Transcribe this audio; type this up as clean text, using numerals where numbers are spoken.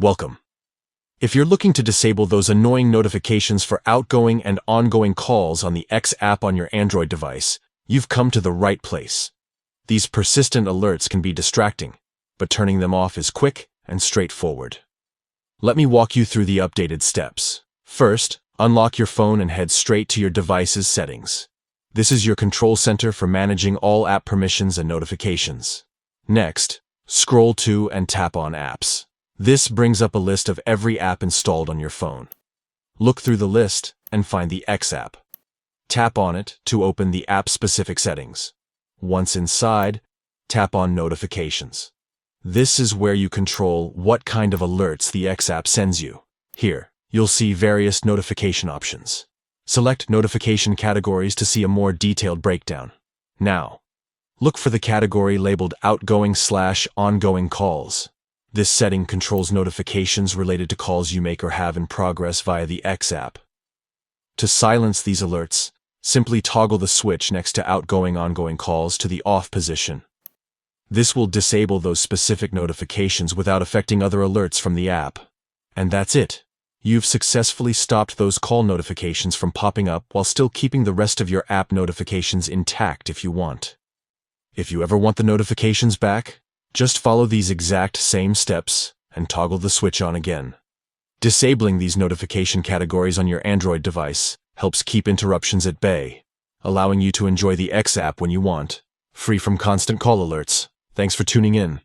Welcome. If you're looking to disable those annoying notifications for outgoing and ongoing calls on the X app on your Android device, you've come to the right place. These persistent alerts can be distracting, but turning them off is quick and straightforward. Let me walk you through the updated steps. First, unlock your phone and head straight to your device's settings. This is your control center for managing all app permissions and notifications. Next, scroll to and tap on apps. This brings up a list of every app installed on your phone. Look through the list and find the X app. Tap on it to open the app-specific settings. Once inside, tap on Notifications. This is where you control what kind of alerts the X app sends you. Here, you'll see various notification options. Select notification categories to see a more detailed breakdown. Now, look for the category labeled Outgoing/Ongoing calls. This setting controls notifications related to calls you make or have in progress via the X app. To silence these alerts, simply toggle the switch next to Outgoing-Ongoing calls to the off position. This will disable those specific notifications without affecting other alerts from the app. And that's it. You've successfully stopped those call notifications from popping up while still keeping the rest of your app notifications intact if you want. If you ever want the notifications back, just follow these exact same steps and toggle the switch on again. Disabling these notification categories on your Android device helps keep interruptions at bay, allowing you to enjoy the X app when you want, free from constant call alerts. Thanks for tuning in.